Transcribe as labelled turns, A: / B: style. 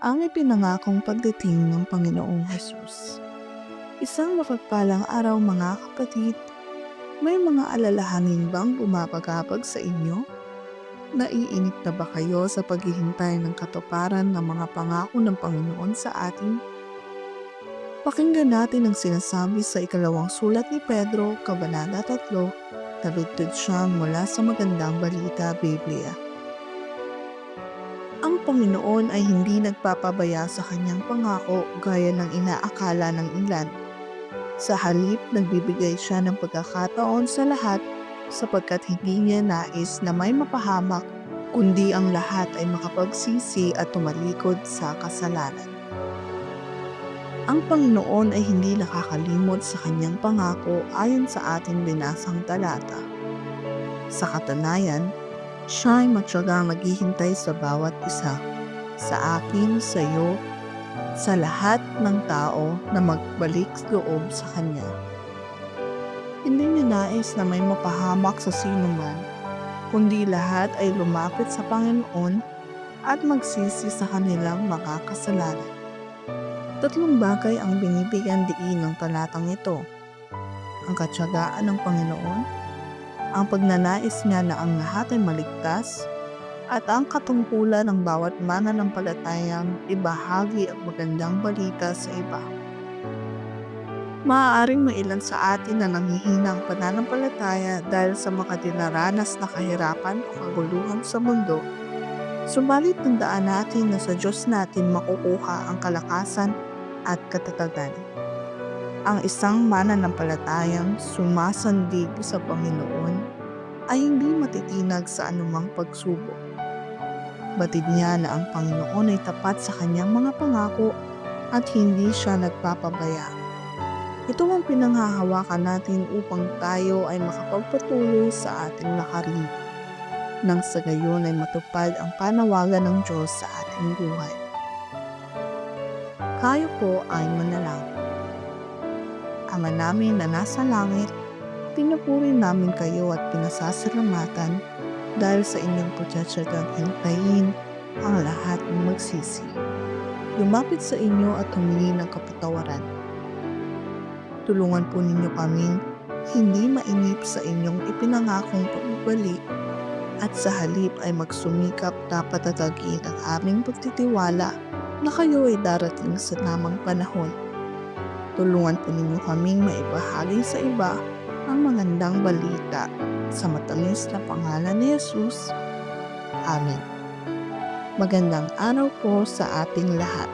A: ang ipinangakong pagdating ng Panginoong Hesus. Isang mapagpalang araw mga kapatid, may mga alalahanin bang bumabagabag sa inyo? Naiinip na ba kayo sa paghihintay ng katuparan ng mga pangako ng Panginoon sa atin? Pakinggan natin ang sinasabi sa ikalawang sulat ni Pedro, Kabanata 3, taludtod siya mula sa Magandang Balita, Biblia. Ang Panginoon ay hindi nagpapabaya sa kanyang pangako gaya ng inaakala ng ilan. Sa halip, nagbibigay siya ng pagkakataon sa lahat sapagkat hindi niya nais na may mapahamak, kundi ang lahat ay makapagsisi at tumalikod sa kasalanan. Ang Panginoon ay hindi nakakalimot sa kanyang pangako ayon sa ating binasang talata. Sa katunayan, siya ay matyagang naghihintay sa bawat isa, sa akin, sa iyo, sa lahat ng tao na magbalik loob sa Kanya. Hindi niya nais na may mapahamak sa sino man, kundi lahat ay lumapit sa Panginoon at magsisi sa kanilang mga kasalanan. Tatlong bagay ang binibigyan diin ng talatang ito: ang katyagaan ng Panginoon, ang pagnanais niya na ang lahat ay maligtas, at ang katungkulan ng bawat mananampalatayang ibahagi ang magandang balita sa iba. Maaaring may ilan sa atin na nanghihina ang pananampalataya dahil sa makadinaranas na kahirapan o kaguluhan sa mundo. Subalit tandaan natin na sa Diyos natin makukuha ang kalakasan at katatagan. Ang isang mananampalatayang sumasandig sa Panginoon ay hindi matitinag sa anumang pagsubok. Batid niya na ang Panginoon ay tapat sa kanyang mga pangako at hindi siya nagpapabaya. Ito ang pinanghahawakan natin upang tayo ay makapagpatuloy sa ating lakarin, nang sa gayon ay matupad ang panawagan ng Diyos sa ating buhay. Kayo po ay manalangin. Ama namin na nasa langit, pinupuri namin kayo at pinasasalamatan dahil sa inyong pagtsatsagang hintayin ang lahat ng magsisi. Lumapit sa inyo at humingi ng kapatawaran. Tulungan po ninyo kaming hindi mainip sa inyong ipinangakong pagbabalik at sa halip ay magsumikap na patatagin ang aming pagtitiwala na kayo ay darating sa tamang panahon. Tulungan po ninyo kaming maibahagi sa iba ang magandang balita sa matamis na pangalan ni Jesus. Amen. Magandang araw po sa ating lahat.